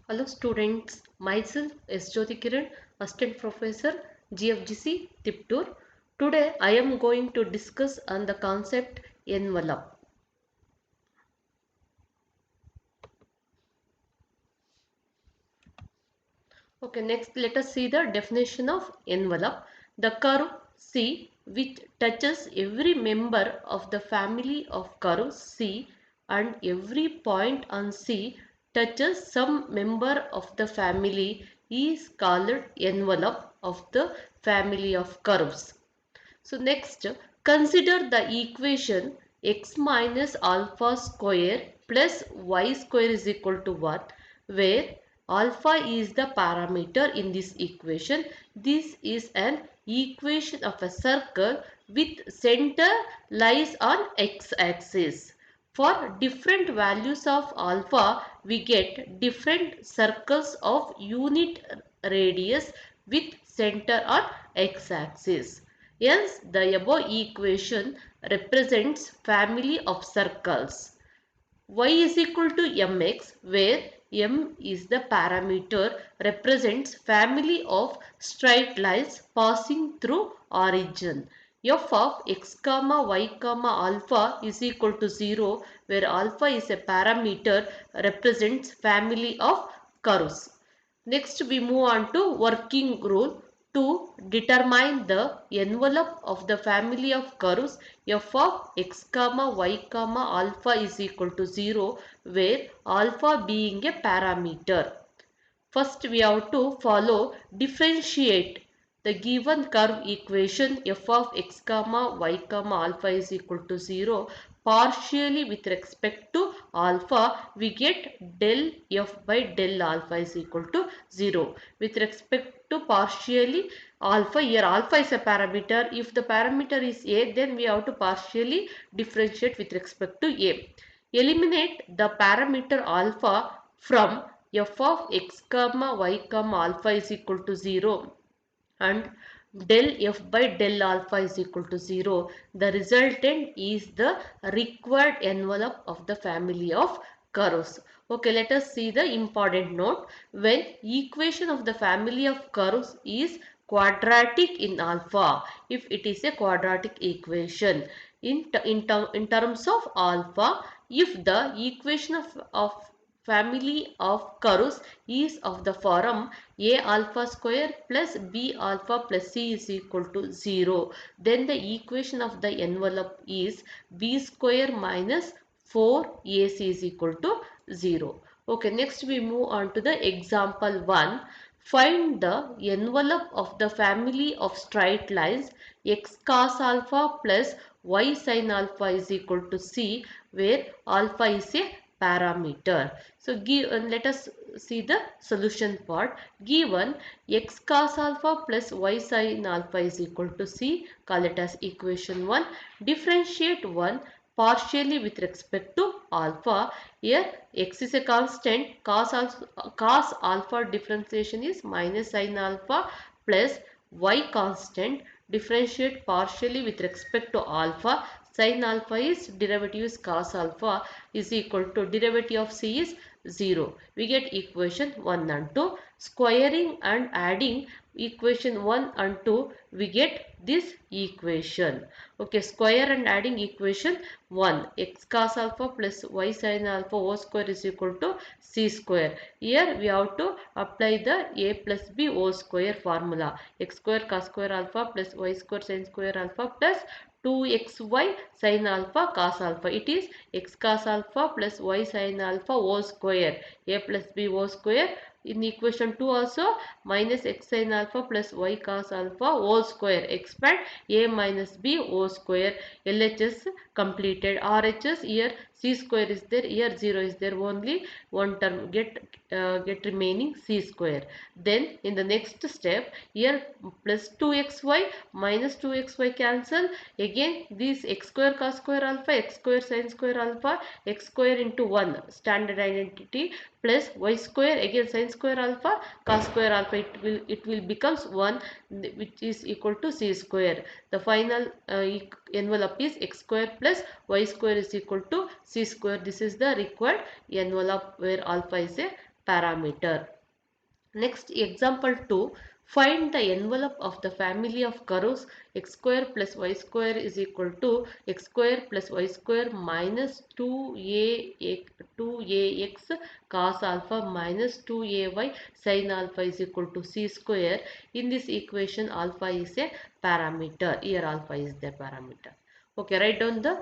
Hello students, myself S. Jyoti Kiran, Assistant Professor, GFGC, Tiptur. Today I am going to discuss on the concept envelope. Okay, next let us see the definition of envelope. The curve C which touches every member of the family of curves C and every point on C touches some member of the family is called envelope of the family of curves. So next, consider the equation x minus alpha square plus y square is equal to what, where alpha is the parameter in this equation. This is an equation of a circle with center lies on x-axis. For different values of alpha, we get different circles of unit radius with center on x-axis. Hence, the above equation represents family of circles. Y is equal to mx, where m is the parameter, represents family of straight lines passing through origin. F of x comma y comma alpha is equal to 0, where alpha is a parameter, represents family of curves. Next we move on to working rule to determine the envelope of the family of curves. F of x comma y comma alpha is equal to 0, where alpha being a parameter. First we have to follow differentiate the given curve equation f of x comma y comma alpha is equal to 0 partially with respect to alpha. We get del f by del alpha is equal to 0 with respect to partially alpha. Here alpha is a parameter. If the parameter is a, then we have to partially differentiate with respect to a. Eliminate the parameter alpha from f of x comma y comma alpha is equal to 0 and del f by del alpha is equal to 0. The resultant is the required envelope of the family of curves. Okay, let us see the important note. When equation of the family of curves is quadratic in alpha, if it is a quadratic equation in terms of alpha, if the equation of family of curves is of the form a alpha square plus b alpha plus c is equal to 0, then the equation of the envelope is b square minus 4ac is equal to 0. Okay, next we move on to the example 1. Find the envelope of the family of straight lines x cos alpha plus y sin alpha is equal to c, where alpha is a parameter. So let us see the solution part. Given x cos alpha plus y sin alpha is equal to c, call it as equation 1. Differentiate 1 partially with respect to alpha. Here x is a constant, cos alpha differentiation is minus sin alpha plus y constant, differentiate partially with respect to alpha. Sin alpha is derivative is cos alpha is equal to derivative of c is 0. We get equation 1 and 2. Squaring and adding equation 1 and 2, we get this equation. Okay, square and adding equation 1, x cos alpha plus y sin alpha whole square is equal to c square. Here we have to apply the a plus b whole square formula. X square cos square alpha plus y square sin square alpha plus 2xy sin alpha cos alpha. It is x cos alpha plus y sin alpha whole square, a plus b whole square. In equation 2 also minus x sin alpha plus y cos alpha whole square. Expand a minus b whole square. LHS completed. RHS here c square is there. Here 0 is there. Only one term get remaining c square. Then in the next step here plus 2xy minus 2xy cancel. Again this x square cos square alpha, x square sin square alpha, x square into 1 standard identity plus y square again sin square alpha cos square alpha, it will becomes 1 which is equal to c square. The final envelope is x square plus y square is equal to c square. This is the required envelope where alpha is a parameter. Next, example 2. Find the envelope of the family of curves x square plus y square is equal to x square plus y square minus 2ax cos alpha minus 2ay sin alpha is equal to c square. In this equation, alpha is a parameter. Here alpha is the parameter. Okay, write down the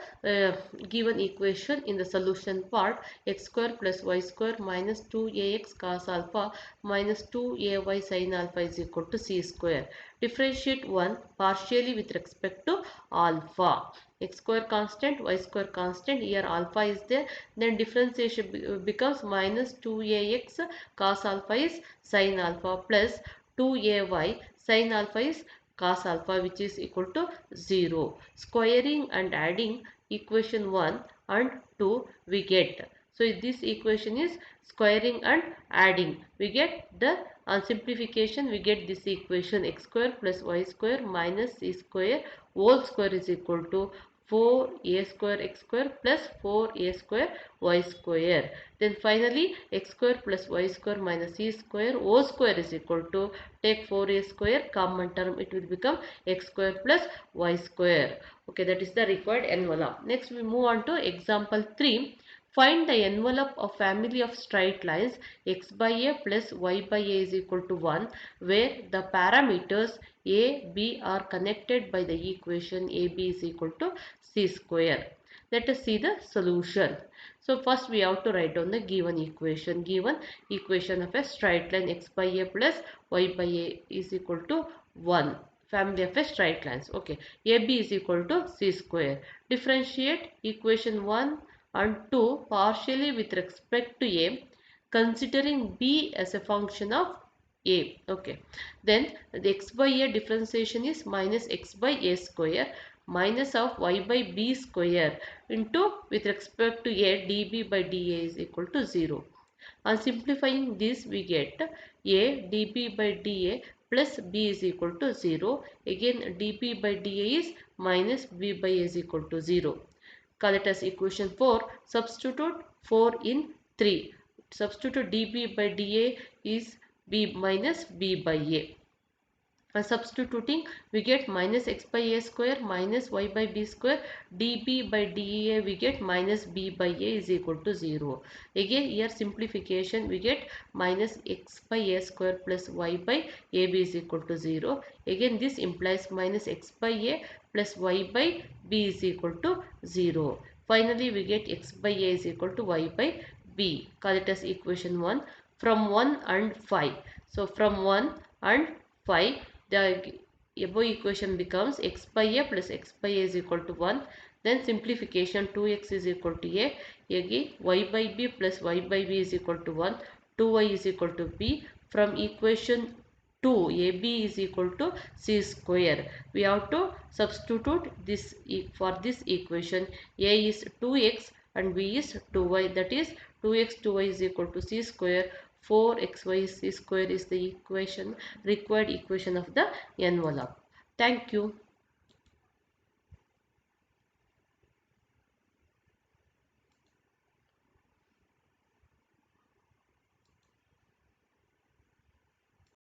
given equation in the solution part. X square plus y square minus 2ax cos alpha minus 2ay sin alpha is equal to c square. Differentiate 1 partially with respect to alpha. X square constant, y square constant. Here alpha is there. Then differentiation becomes minus 2ax cos alpha is sin alpha plus 2ay sin alpha is cos alpha, which is equal to 0. Squaring and adding equation 1 and 2 we get. So this equation is squaring and adding. We get the simplification, we get this equation x square plus y square minus c square whole square is equal to 4a square x square plus 4a square y square. Then finally x square plus y square minus c square whole square is equal to, take 4a square common term, it will become x square plus y square. Okay, that is the required envelope. Next we move on to example 3. Find the envelope of family of straight lines x by a plus y by a is equal to 1, where the parameters a, b are connected by the equation ab is equal to c square. Let us see the solution. So first we have to write down the given equation. Given equation of a straight line x by a plus y by a is equal to 1. Family of a straight lines. Okay. AB is equal to c square. Differentiate equation 1 and 2 partially with respect to a, considering b as a function of a. Okay. Then the x by a differentiation is minus x by a square minus of y by b square into, with respect to a, db by dA is equal to 0. On simplifying this, we get a db by dA plus b is equal to 0. Again db by dA is minus b by a is equal to 0. Call it as equation 4. Substitute 4 in 3. Substitute dB by dA is b minus b by a. Substituting, we get minus x by a square minus y by b square, db by dA we get minus b by a is equal to 0. Again here simplification, we get minus x by a square plus y by ab is equal to 0. Again this implies minus x by a plus y by b is equal to 0. Finally we get x by a is equal to y by b. Call it as equation 1 from 1 and 5. So from 1 and 5, the above equation becomes x by a plus x by a is equal to 1. Then simplification, 2x is equal to a. Again y by b plus y by b is equal to 1. 2y is equal to b. From equation 2, ab is equal to c square. We have to substitute this for this equation. A is 2x and b is 2y, that is 2x 2y is equal to c square. 4xy c square is the equation, required equation of the envelope. Thank you.